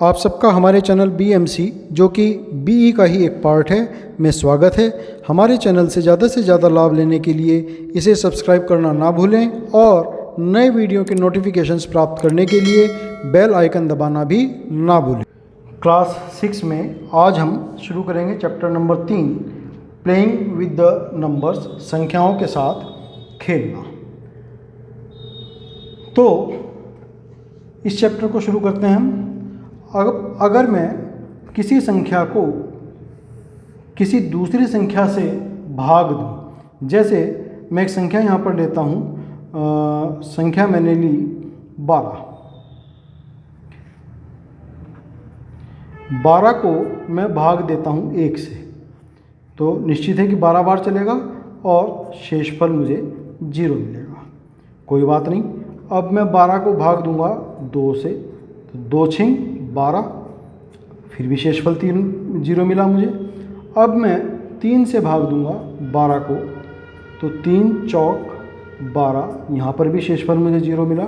आप सबका हमारे चैनल BMC जो कि BE का ही एक पार्ट है में स्वागत है। हमारे चैनल से ज़्यादा लाभ लेने के लिए इसे सब्सक्राइब करना ना भूलें और नए वीडियो के नोटिफिकेशंस प्राप्त करने के लिए बेल आइकन दबाना भी ना भूलें। क्लास 6 में आज हम शुरू करेंगे chapter number 3 playing with the numbers, संख्याओं के साथ खेलना। तो इस चैप्टर को शुरू करते हैं हम। अगर मैं किसी संख्या को किसी दूसरी संख्या से भाग दूं, जैसे मैं एक संख्या यहाँ पर लेता हूँ, संख्या मैंने ली 12 को मैं भाग देता हूँ 1 से, तो निश्चित है कि 12 बार चलेगा और शेषफल मुझे 0 मिलेगा। कोई बात नहीं। अब मैं 12 को भाग दूंगा 2 से, तो 2 छिंग 12, फिर भी शेषफल 0 मिला मुझे। अब मैं 3 से भाग दूंगा 12 को, तो 3 चौक 12, यहाँ पर भी शेषफल मुझे 0 मिला।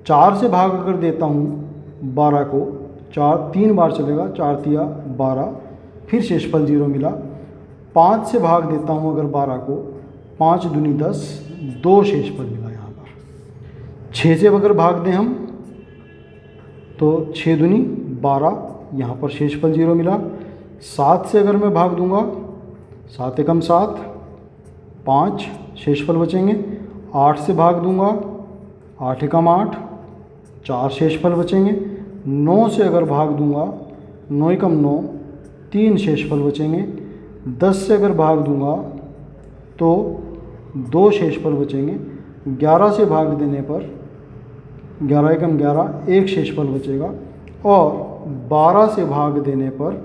4 से भाग कर देता हूँ 12 को, 3 बार चलेगा, 4 तिया 12, फिर शेषफल 0 मिला। 5 से भाग देता हूँ अगर 12 को, 5 दूनी 10, 2 शेषफल मिला यहाँ पर। 6 से अगर भाग दें हम तो 6 दूनी 12, यहाँ पर शेषफल 0 मिला। 7 से अगर मैं भाग दूंगा, 7 एकम 7, 5 शेषफल बचेंगे। 8 से भाग दूंगा, 8 एकम 8, 4 शेषफल बचेंगे। 9 से अगर भाग दूंगा, 9 एकम 9, 3 शेषफल बचेंगे। 10 से अगर भाग दूंगा तो 2 शेषफल बचेंगे। 11 से भाग देने पर 11 एकम 11, 1 शेषफल बचेगा। और 12 से भाग देने पर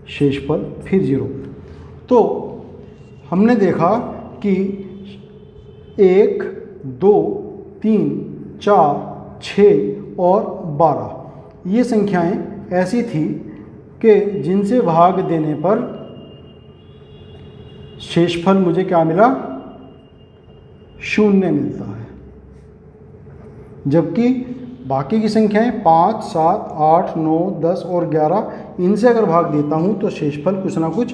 शेषफल फिर 0। तो हमने देखा कि 1, 2, 3, 4, 6 और 12 ये संख्याएं ऐसी थी कि जिनसे भाग देने पर शेषफल मुझे क्या मिला? 0 मिलता है। जबकि बाकी की संख्याएं 5, 7, 8, 9, 10 और 11 इनसे अगर भाग देता हूं तो शेषफल कुछ ना कुछ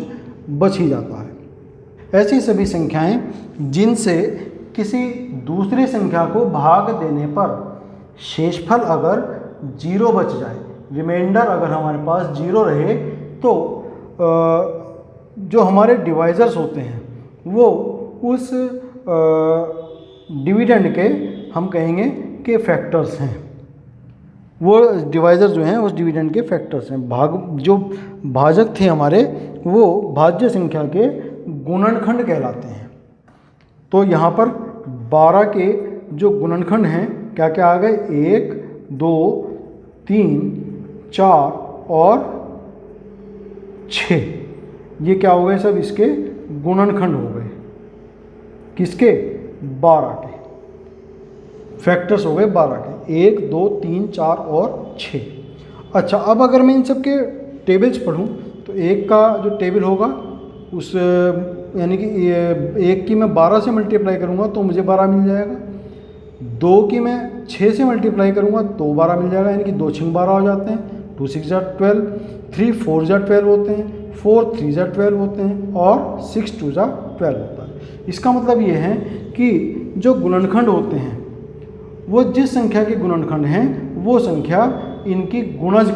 बच ही जाता है। ऐसी सभी संख्याएं जिनसे किसी दूसरी संख्या को भाग देने पर शेषफल अगर 0 बच जाए, रिमाइंडर अगर हमारे पास 0 रहे, तो जो हमारे डिवाइजर्स होते हैं वो उस डिविडेंड के हम कहेंगे के फैक्टर्स हैं। वो डिवाइजर जो हैं उस डिविडेंड के फैक्टर्स हैं। जो भाजक थे हमारे, वो भाज्य संख्या के गुणनखंड कहलाते हैं। तो यहाँ पर 12 के जो गुणनखंड हैं क्या क्या आ गए? 1, 2, 3, 4 और 6। ये क्या हो गए? सब इसके गुणनखंड हो गए। किसके? 12 के फैक्टर्स हो गए 12 के, 1, 2, 3, 4 और 6। अच्छा, अब अगर मैं इन सब के टेबल्स पढ़ूं तो 1 का जो टेबल होगा उस यानी कि 1 की मैं 12 से मल्टीप्लाई करूंगा तो मुझे 12 मिल जाएगा। 2 की मैं 6 से मल्टीप्लाई करूंगा तो 12 मिल जाएगा, यानी कि 2 6 12 हो जाते हैं। 2 6 12, 3 4 12 होते हैं, 4 3 12 होते हैं और 6 2 12 होता है। इसका मतलब ये है कि जो गुणनखंड होते हैं वो जिस संख्या के गुणनखंड हैं वो संख्या इनकी गुणज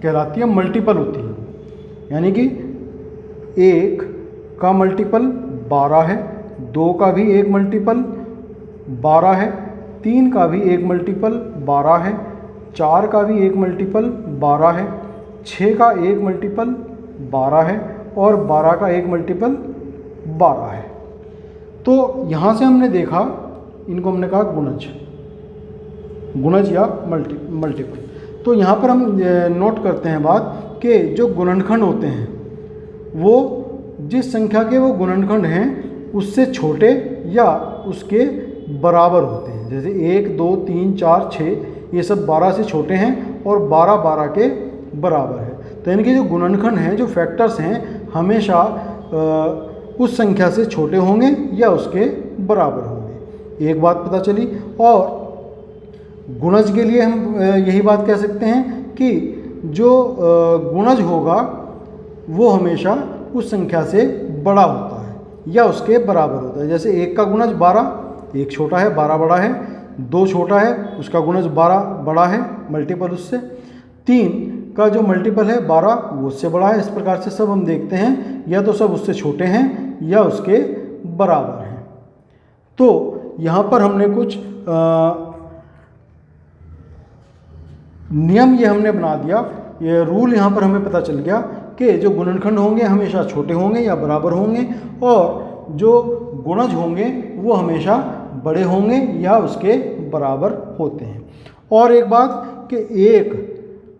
कहलाती है, मल्टीपल होती है। यानी कि 1 का मल्टीपल 12 है, 2 का भी एक मल्टीपल 12 है, 3 का भी एक मल्टीपल 12 है, 4 का भी एक मल्टीपल 12 है, 6 का एक मल्टीपल 12 है और 12 का एक मल्टीपल 12 है। तो यहाँ से हमने देखा, इनको हमने कहा गुणज या मल्टीपल। तो यहाँ पर हम नोट करते हैं बात कि जो गुणनखंड होते हैं वो जिस संख्या के वो गुणनखंड हैं उससे छोटे या उसके बराबर होते हैं। जैसे 1, 2, 3, 4, 6 ये सब 12 से छोटे हैं और 12 12 के बराबर है। तो यानी कि जो गुणनखंड हैं, जो फैक्टर्स हैं, हमेशा उस संख्या से छोटे होंगे या उसके बराबर होंगे। एक बात पता चली। और गुणज के लिए हम यही बात कह सकते हैं कि जो गुणज होगा वो हमेशा उस संख्या से बड़ा होता है या उसके बराबर होता है। जैसे 1 का गुणज 12, 1 छोटा है 12 बड़ा है, 2 छोटा है उसका गुणज 12 बड़ा है मल्टीपल उससे, 3 का जो मल्टीपल है 12 वो उससे बड़ा है। इस प्रकार से सब हम देखते हैं या तो सब उससे छोटे हैं या उसके बराबर हैं। तो यहाँ पर हमने कुछ नियम ये हमने बना दिया, ये रूल यहाँ पर हमें पता चल गया कि जो गुणनखंड होंगे हमेशा छोटे होंगे या बराबर होंगे और जो गुणज होंगे वो हमेशा बड़े होंगे या उसके बराबर होते हैं। और एक बात कि एक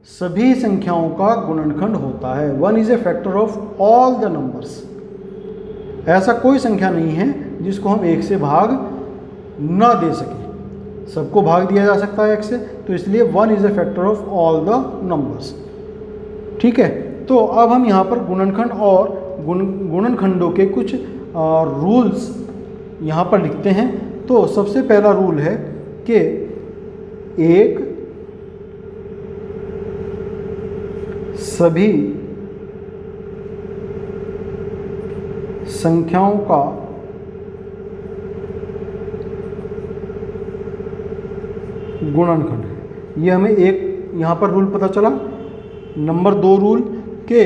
सभी संख्याओं का गुणनखंड होता है। 1 is a factor of all the numbers. ऐसा कोई संख्या नहीं है जिसको हम 1 से भाग न दे सकें, सबको भाग दिया जा सकता है 1 से, तो इसलिए 1 is a factor of all the numbers. ठीक है, तो अब हम यहाँ पर गुणनखंड और गुणनखंडों के कुछ रूल्स यहाँ पर लिखते हैं। तो सबसे पहला रूल है कि एक सभी संख्याओं का गुणनखंड है। ये हमें एक यहाँ पर रूल पता चला। नंबर 2 रूल के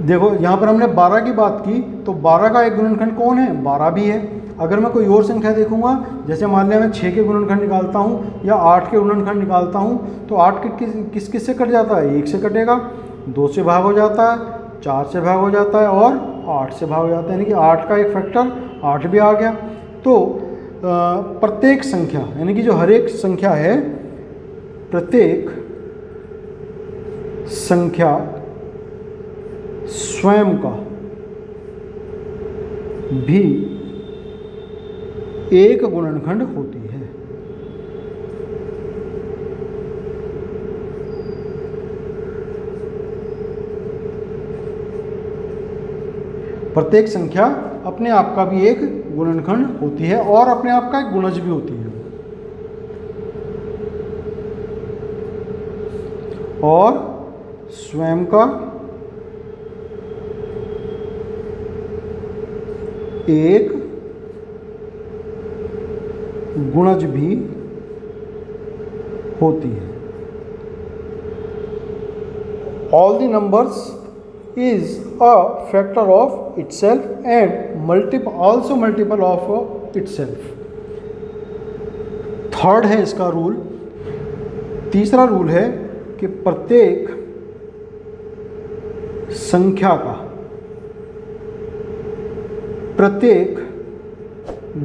देखो यहाँ पर हमने 12 की बात की तो 12 का एक गुणनखंड कौन है? 12 भी है। अगर मैं कोई और संख्या देखूंगा, जैसे मान लिया मैं 6 के गुणनखंड निकालता हूँ या 8 के गुणनखंड निकालता हूँ, तो 8 किस किस से कट जाता है? 1 से कटेगा, 2 से भाग हो जाता है, 4 से भाग हो जाता है और 8 से भाग हो जाता है, यानी कि 8 का एक फैक्टर 8 भी आ गया। तो प्रत्येक संख्या यानी कि जो हर एक संख्या है, प्रत्येक संख्या स्वयं का भी एक गुणनखंड होती है। प्रत्येक संख्या अपने आप का भी एक गुणनखंड होती है और अपने आप का एक गुणज भी होती है। और स्वयं का एक गुणज भी होती है। All the numbers is a factor of itself and also multiple of itself. Third है इसका रूल। तीसरा रूल है कि प्रत्येक संख्या का प्रत्येक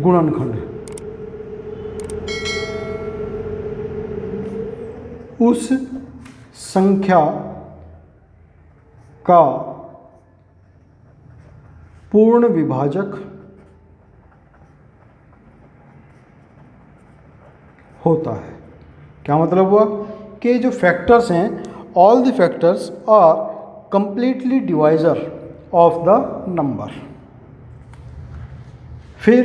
गुणनखंड उस संख्या का पूर्ण विभाजक होता है। क्या मतलब हुआ कि जो फैक्टर्स हैं, all the factors are completely divisor of the number. फिर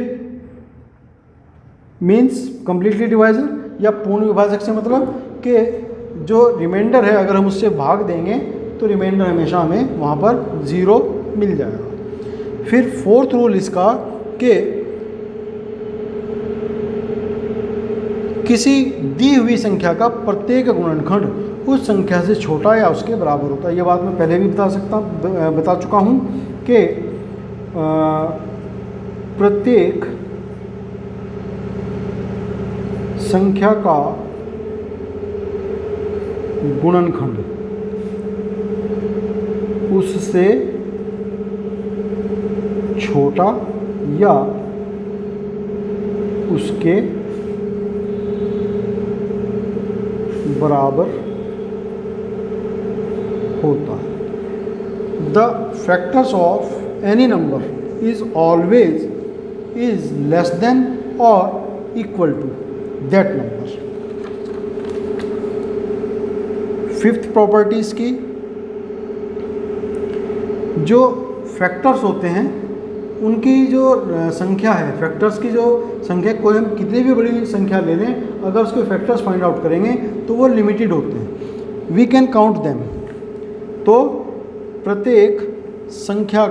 मीन्स कंप्लीटली डिवाइजर या पूर्ण विभाजक से मतलब कि जो रिमाइंडर है अगर हम उससे भाग देंगे तो रिमाइंडर हमेशा हमें वहाँ पर 0 मिल जाएगा। फिर फोर्थ रूल इसका कि किसी दी हुई संख्या का प्रत्येक गुणनखंड उस संख्या से छोटा या उसके बराबर होता है। ये बात मैं पहले भी बता चुका हूँ कि प्रत्येक संख्या का गुणनखंड उससे छोटा या उसके बराबर होता है। The factors of any number is always is less than और equal to that number. Fifth properties की जो फैक्टर्स होते हैं उनकी जो संख्या है, फैक्टर्स की जो संख्या, कोई हम कितनी भी बड़ी संख्या ले लें, अगर उसके फैक्टर्स फाइंड आउट करेंगे तो वो लिमिटेड होते हैं। We can count them. तो प्रत्येक संख्या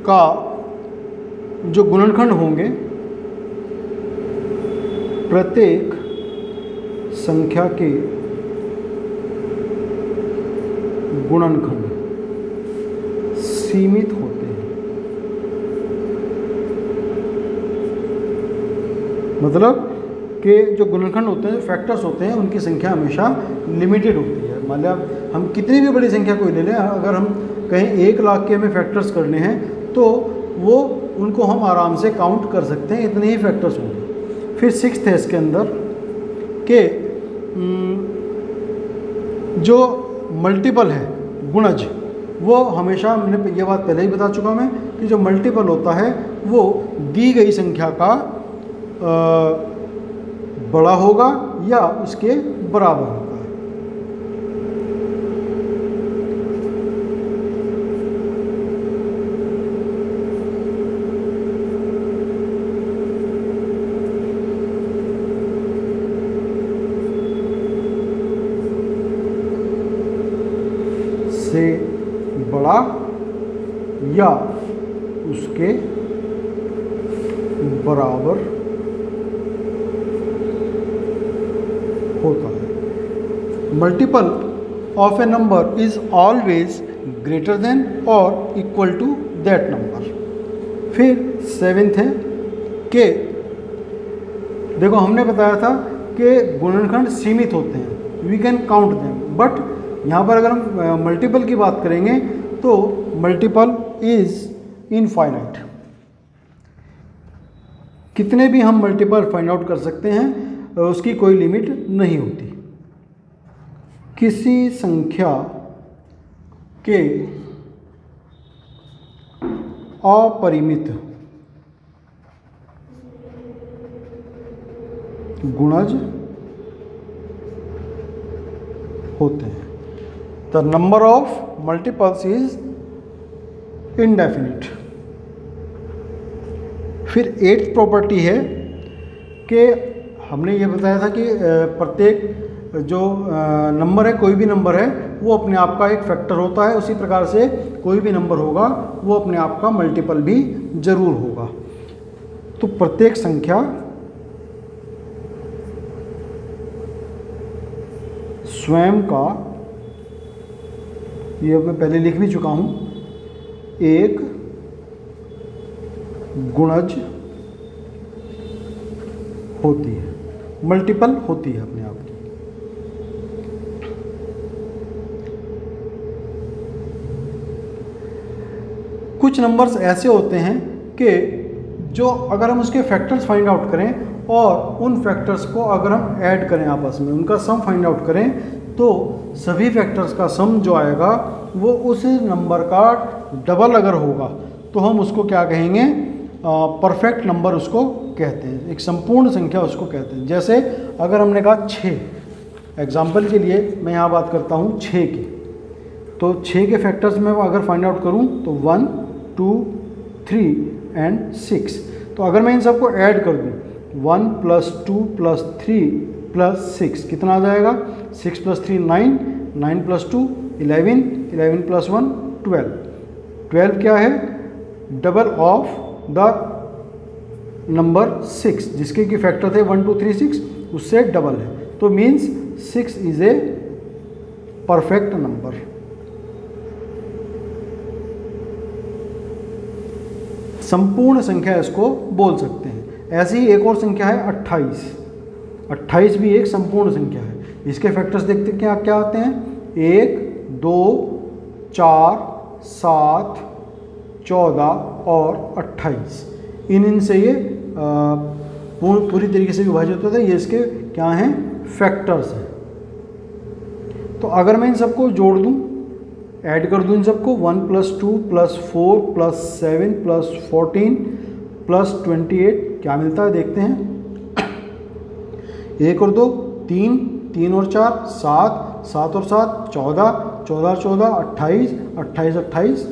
का जो गुणनखंड होंगे, प्रत्येक संख्या के गुणनखंड सीमित होते हैं। मतलब कि जो गुणनखंड होते हैं, फैक्टर्स होते हैं, उनकी संख्या हमेशा लिमिटेड होती है। मान लिया हम कितनी भी बड़ी संख्या कोई ले लें, अगर हम कहीं 1 लाख के हमें फैक्टर्स करने हैं तो वो उनको हम आराम से काउंट कर सकते हैं, इतने ही फैक्टर्स होंगे। फिर 6th है इसके अंदर कि जो मल्टीपल है, गुणज, वो हमेशा, मैंने ये बात पहले ही बता चुका मैं कि जो मल्टीपल होता है वो दी गई संख्या का बड़ा होगा या उसके बराबर होगा। से बड़ा या उसके बराबर होता है। Multiple of A number is always greater than और इक्वल टू दैट नंबर। फिर 7th है कि देखो हमने बताया था कि गुणनखंड सीमित होते हैं, we can count them, but यहाँ पर अगर हम मल्टीपल की बात करेंगे तो मल्टीपल इज इनफाइनाइट। कितने भी हम मल्टीपल फाइंड आउट कर सकते हैं, उसकी कोई लिमिट नहीं होती। किसी संख्या के अपरिमित गुणज होते हैं। The number of multiples is indefinite. फिर 8th प्रॉपर्टी है कि हमने ये बताया था कि प्रत्येक जो नंबर है, कोई भी नंबर है, वो अपने आप का एक फैक्टर होता है। उसी प्रकार से कोई भी नंबर होगा वो अपने आप का मल्टीपल भी जरूर होगा। तो प्रत्येक संख्या स्वयं का, ये मैं पहले लिख भी चुका हूं, एक गुणज होती है, मल्टीपल होती है अपने आप की। कुछ नंबर्स ऐसे होते हैं कि जो अगर हम उसके फैक्टर्स फाइंड आउट करें और उन फैक्टर्स को अगर हम ऐड करें, आपस में उनका सम फाइंड आउट करें, तो सभी फैक्टर्स का सम जो आएगा वो उस नंबर का डबल अगर होगा तो हम उसको क्या कहेंगे, परफेक्ट नंबर उसको कहते हैं, एक संपूर्ण संख्या उसको कहते हैं। जैसे अगर हमने कहा 6, एग्जाम्पल के लिए मैं यहाँ बात करता हूँ 6 की, तो 6 के फैक्टर्स में अगर फाइंड आउट करूँ तो 1, 2, 3 एंड 6। तो अगर मैं इन सबको ऐड कर दूँ 1 + 2 + 3 + 6 कितना आ जाएगा, 6 + 3 9, 9 + 2 11, 11 + 1 12। 12 क्या है, डबल ऑफ द नंबर 6 जिसके की फैक्टर थे 1 2 3 6, उससे डबल है, तो means 6 is a perfect number. संपूर्ण संख्या इसको बोल सकते हैं। ऐसी ही एक और संख्या है 28। 28 भी एक संपूर्ण संख्या है। इसके फैक्टर्स देखते क्या क्या आते हैं, 1 2 4 7 14 और 28। इन से ये पूरी तरीके से विभाजित होता है। ये इसके क्या हैं, फैक्टर्स हैं। तो अगर मैं इन सबको जोड़ दूं, ऐड कर दूं इन सबको, 1 + 2 + 4 + 7 + 14 + 28 क्या मिलता है देखते हैं। 1 और 2 3, 3 और 4 7, 7 और 7 14, 14 और 14 28, 28 28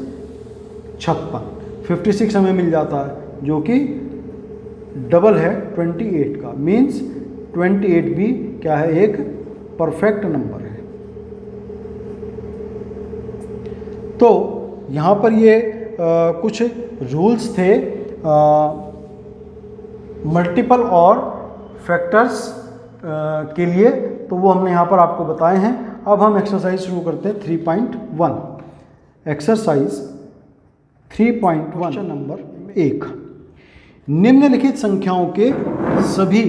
56, 56 हमें मिल जाता है जो कि डबल है 28 का। मीन्स 28 भी क्या है, एक परफेक्ट नंबर है। तो यहाँ पर ये कुछ रूल्स थे मल्टीपल और फैक्टर्स के लिए, तो वो हमने यहाँ पर आपको बताए हैं। अब हम एक्सरसाइज शुरू करते हैं 3.1। एक्सरसाइज 3.1 क्वेश्चन नंबर 1, निम्नलिखित संख्याओं के सभी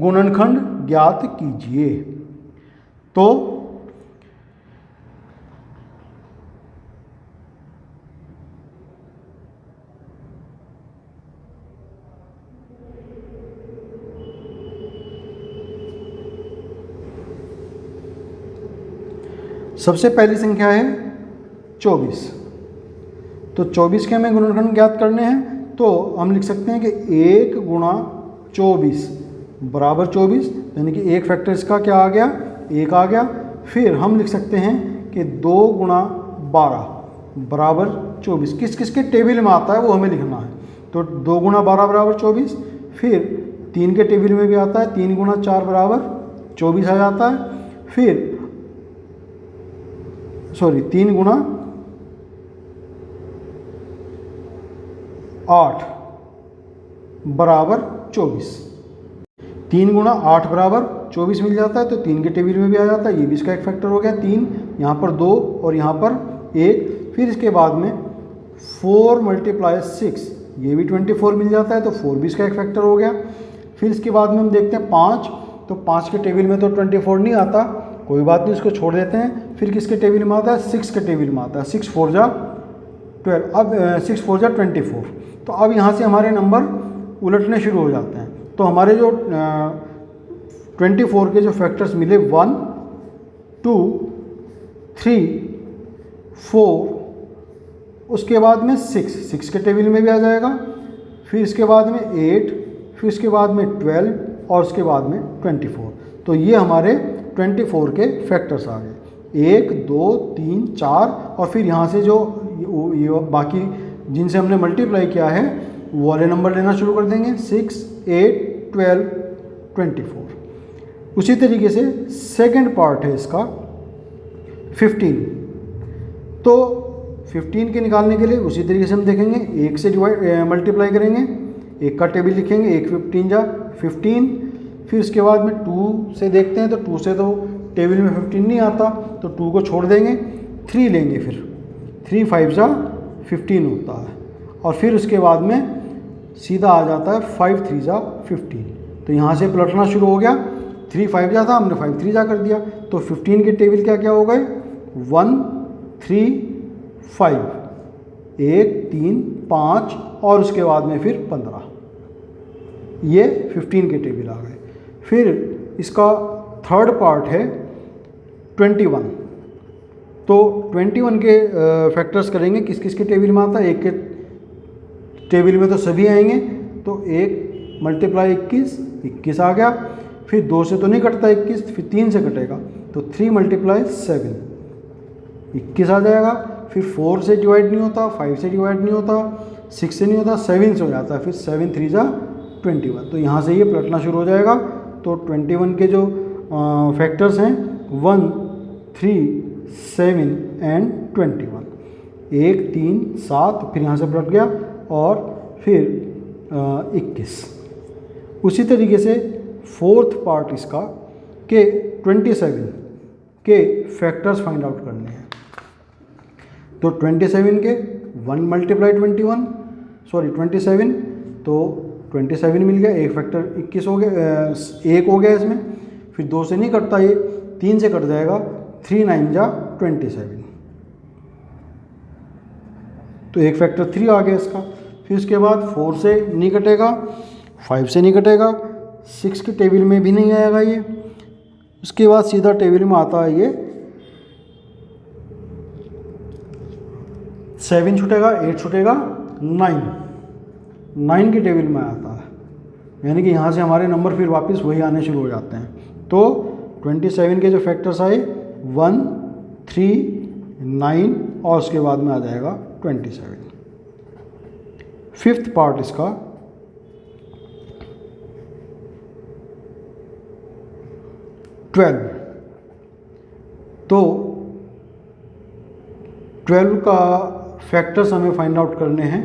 गुणनखंड ज्ञात कीजिए। तो सबसे पहली संख्या है 24। तो 24 के हमें गुणनखंड ज्ञात करने हैं, तो हम लिख सकते हैं कि 1 गुणा 24 बराबर 24, यानी कि एक फैक्टर इसका क्या आ गया, 1 आ गया। फिर हम लिख सकते हैं कि 2 गुणा 12 बराबर 24। किस किस के टेबल में आता है वो हमें लिखना है। तो 2 गुणा 12 बराबर 24। फिर 3 के टेबल में भी आता है, 3 गुणा 4 बराबर 24 आ जाता है। फिर 3 गुणा 8 बराबर 24। 3 गुणा 8 बराबर 24 मिल जाता है, तो 3 के टेबल में भी आ जाता है, ये भी इसका एक फैक्टर हो गया 3, यहाँ पर 2 और यहाँ पर 1। फिर इसके बाद में 4 × 6, ये भी 24 मिल जाता है, तो 4 भी इसका एक फैक्टर हो गया। फिर इसके बाद में हम देखते हैं 5, तो 5 के टेबल में तो 24 नहीं आता, कोई बात नहीं, उसको छोड़ देते हैं। फिर किसके टेबल में आता है, 6 के टेबल में आता है, 6 4 जा 12, अब 6 4 जा 24। तो अब यहाँ से हमारे नंबर उलटने शुरू हो जाते हैं। तो हमारे जो 24 के जो फैक्टर्स मिले 1 2 3 4, उसके बाद में 6 के टेबल में भी आ जाएगा। फिर इसके बाद में 8, फिर इसके बाद में 12 और उसके बाद में 24। तो ये हमारे 24 के फैक्टर्स आ गए, 1 2 3 4। और फिर यहाँ से जो ये बाकी जिनसे हमने मल्टीप्लाई किया है वो वाले नंबर लेना शुरू कर देंगे, 6 8 12 24। उसी तरीके से सेकंड पार्ट है इसका 15। तो 15 के निकालने के लिए उसी तरीके से हम देखेंगे, 1 से मल्टीप्लाई करेंगे, 1 का टेबल लिखेंगे, 1 15 जा 15। फिर उसके बाद में 2 से देखते हैं, तो 2 से तो टेबल में 15 नहीं आता, तो 2 को छोड़ देंगे, 3 लेंगे। फिर 3 5 जा 15 होता है। और फिर उसके बाद में सीधा आ जाता है 5 3 जा 15। तो यहाँ से पलटना शुरू हो गया, 3 5 जा था, हमने 5 3 जा कर दिया। तो 15 के टेबल क्या क्या हो गए, 1 3 5, 1 3 5 और उसके बाद में फिर 15, ये 15 के टेबल आ गए। फिर इसका थर्ड पार्ट है 21। तो 21 के फैक्टर्स करेंगे, किस किस के टेबल में आता है, 1 के टेबल में तो सभी आएंगे, तो 1 × 21 आ गया। फिर 2 से तो नहीं कटता 21, फिर 3 से कटेगा, तो 3 × 7 21 आ जाएगा। फिर 4 से डिवाइड नहीं होता, 5 से डिवाइड नहीं होता, 6 से नहीं होता, 7 से हो जाता है। फिर 7 3 जा 21। तो यहाँ से ये पलटना शुरू हो जाएगा। तो 21 के जो फैक्टर्स हैं 1 3 7 एंड 21, 1 3 7, फिर यहाँ से पलट गया और फिर 21। उसी तरीके से फोर्थ पार्ट इसका के 27 के फैक्टर्स फाइंड आउट करने हैं। तो 27 के 1 × 21 27, तो 27 मिल गया, एक फैक्टर 21 हो गया, 1 हो गया इसमें। फिर 2 से नहीं कटता, ये 3 से कट जाएगा, 3 9 जा 27, तो एक फैक्टर 3 आ गया इसका। फिर उसके बाद 4 से नहीं कटेगा, 5 से नहीं कटेगा, 6 के टेबल में भी नहीं आएगा ये। उसके बाद सीधा टेबल में आता है ये 7 छूटेगा, 8 छूटेगा, 9 के टेबल में आता है। यानी कि यहाँ से हमारे नंबर फिर वापस वही आने शुरू हो जाते हैं। तो 27 के जो फैक्टर्स आए 1 3 9 और उसके बाद में आ जाएगा 27। फिफ्थ पार्ट इसका 12। तो 12 का फैक्टर्स हमें फाइंड आउट करने हैं।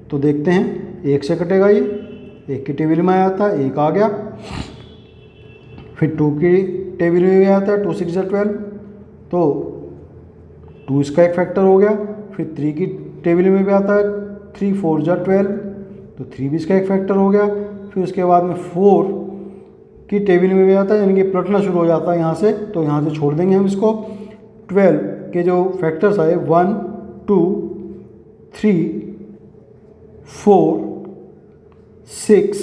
तो देखते हैं, 1 से कटेगा, ये 1 की टेबल में आया था, 1 आ गया। फिर 2 की टेबल में भी आता है, 2 6 12, तो 2 इसका एक फैक्टर हो गया। फिर 3 की टेबल में भी आता है, 3 4 12, तो 3 भी इसका एक फैक्टर हो गया। फिर उसके बाद में 4 की टेबल में भी आता है, यानी कि पलटना शुरू हो जाता है यहाँ से, तो यहाँ से छोड़ देंगे हम इसको। 12 के जो फैक्टर्स आए 1 2 3 4 6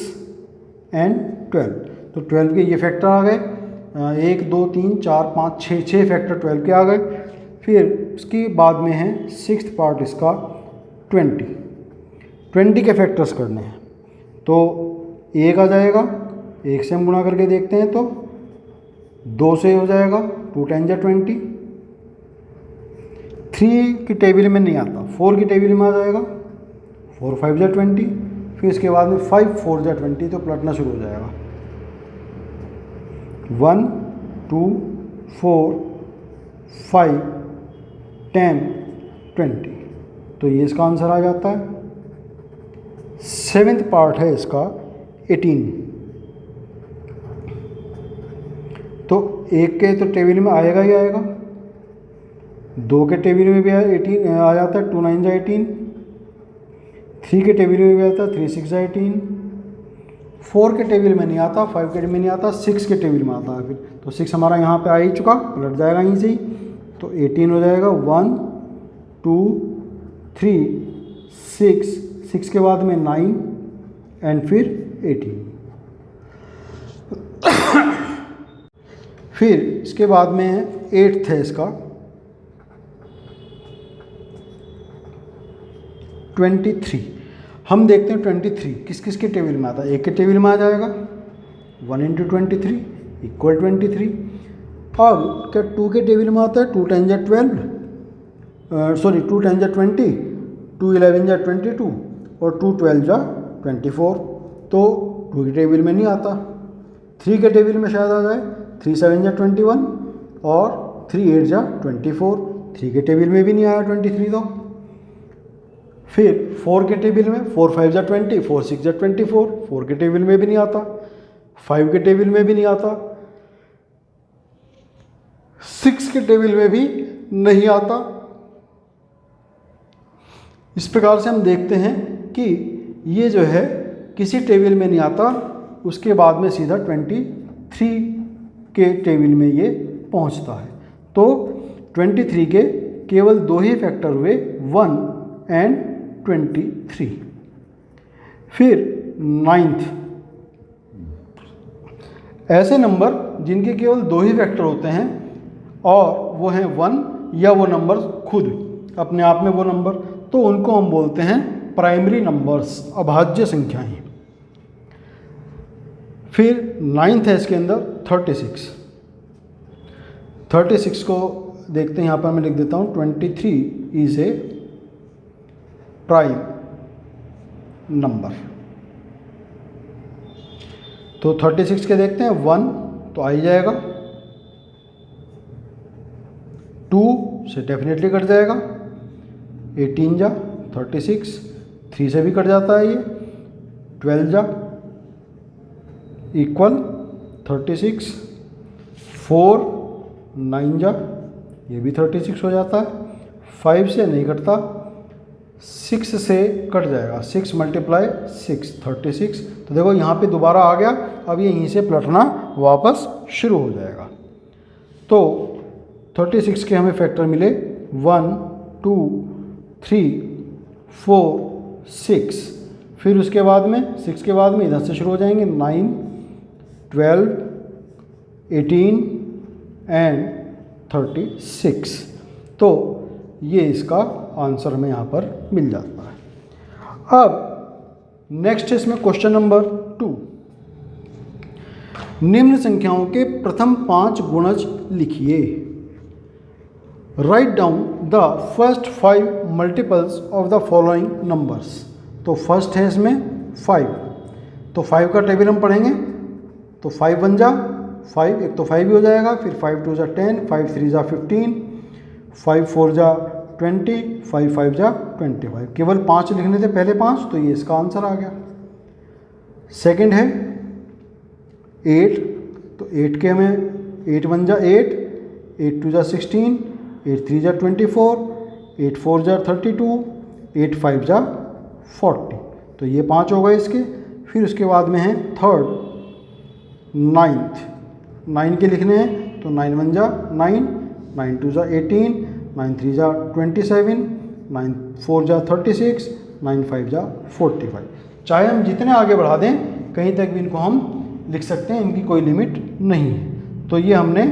एंड 12, तो 12 के ये फैक्टर आ गए, 1 2 3 4 5 6 फैक्टर 12 के आ गए। फिर उसके बाद में है 6th पार्ट इसका 20 के फैक्टर्स करने हैं। तो 1 आ जाएगा, 1 से हम गुणा करके देखते हैं तो 2 से हो जाएगा, 2 10 20। 3 की टेबल में नहीं आता, 4 की टेबल में आ जाएगा, 4 5 20। फिर इसके बाद में 5 4 20, तो पलटना शुरू हो जाएगा, 1 2 4 5 10 20, तो ये इसका आंसर आ जाता है। 7th पार्ट है इसका 18, तो 1 के तो टेबल में आएगा ही आएगा, 2 के टेबल में भी 18 आ जाता है, 2 9 18। 3 के टेबल में भी आता है, 3 6 18। 4 के टेबल में नहीं आता, 5 के टेबल में नहीं आता, 6 के टेबल में आता है। फिर तो 6 हमारा यहाँ पे आ ही चुका, पलट जाएगा यहीं से ही, तो 18 हो जाएगा, 1 2 3 6 के बाद में 9 एंड फिर 18। फिर इसके बाद में 8th है इसका 23। हम देखते हैं 23 किस किस के टेबल में आता है। 1 के टेबल में आ जाएगा, 1 × 23 = 23। अब क्या 2 के टेबल में आता है, 2 10 12, सॉरी 2 10 20, 2 11 22 और 2 12 24, तो 2 की टेबल में नहीं आता। 3 के टेबल में शायद आ जाए, 3 7 21 और 3 8 24, 3 के टेबल में भी नहीं आया 23 तो। फिर 4 के टेबल में 4 5 20, 4 6 24, 4 के टेबल में भी नहीं आता, 5 के टेबल में भी नहीं आता, 6 के टेबल में भी नहीं आता। इस प्रकार से हम देखते हैं कि ये जो है किसी टेबल में नहीं आता, उसके बाद में सीधा 23 के टेबल में ये पहुंचता है। तो 23 के केवल 2 ही फैक्टर हुए, 1 एंड 23। फिर 9th, ऐसे नंबर जिनके केवल 2 ही फैक्टर होते हैं और वो हैं 1 या वो नंबर खुद अपने आप में वो नंबर, तो उनको हम बोलते हैं प्राइमरी नंबर्स, अभाज्य संख्याएं। फिर 9th है इसके अंदर 36 को देखते हैं, यहाँ पर मैं लिख देता हूँ 23 इज ए प्राइम नंबर। तो 36 के देखते हैं, 1 तो आ ही जाएगा, 2 से डेफिनेटली कट जाएगा, 18 जा 36, 3 से भी कट जाता है ये, 12 जा इक्वल 36, 4 9 जा ये भी 36 हो जाता है, 5 से नहीं कटता, 6 से कट जाएगा, 6 × 6 36। तो देखो यहाँ पे दोबारा आ गया, अब ये यहीं से पलटना वापस शुरू हो जाएगा। तो 36 के हमें फैक्टर मिले 1 2 3 4 6। फिर उसके बाद में 6 के बाद में इधर से शुरू हो जाएंगे, 9 12 18 एंड 36। तो ये इसका आंसर हमें यहाँ पर मिल जाता है। अब नेक्स्ट इसमें क्वेश्चन नंबर 2, निम्न संख्याओं के प्रथम 5 गुणज लिखिए। Write down the first 5 multiples of the following numbers. तो फर्स्ट है इसमें 5, तो 5 का टेबल हम पढ़ेंगे, तो 5 1 जा 5, एक तो 5 ही हो जाएगा, फिर 5 2 जा 10, 5 3 जा 15, 5 4 जा 20, 5 5 जा 25, केवल 5 लिखने थे पहले 5, तो ये इसका आंसर आ गया। सेकंड है 8, तो 8 के हमें 8 1 जा 8, 8 2 जा 16, 8 3 जा 24, 8 4 जा 32, 8 5 जा 40, तो ये 5 हो गए इसके। फिर उसके बाद में है थर्ड 9th, 9 के लिखने हैं, तो 9 1 जा 9, 9 2 जा 18, 9 3 जा 27, 9 4 जा 36, 9 5 जा 45। चाहे हम जितने आगे बढ़ा दें कहीं तक भी इनको हम लिख सकते हैं, इनकी कोई लिमिट नहीं है। तो ये हमने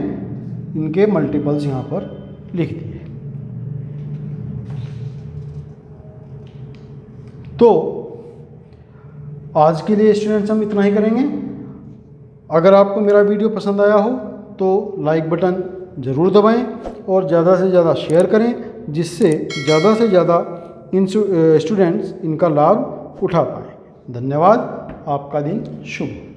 इनके मल्टीपल्स यहाँ पर लिख दिए। तो आज के लिए स्टूडेंट्स हम इतना ही करेंगे। अगर आपको मेरा वीडियो पसंद आया हो तो लाइक बटन ज़रूर दबाएं और ज़्यादा से ज़्यादा शेयर करें, जिससे ज़्यादा से ज़्यादा स्टूडेंट्स इनका लाभ उठा पाएँ। धन्यवाद। आपका दिन शुभ हो।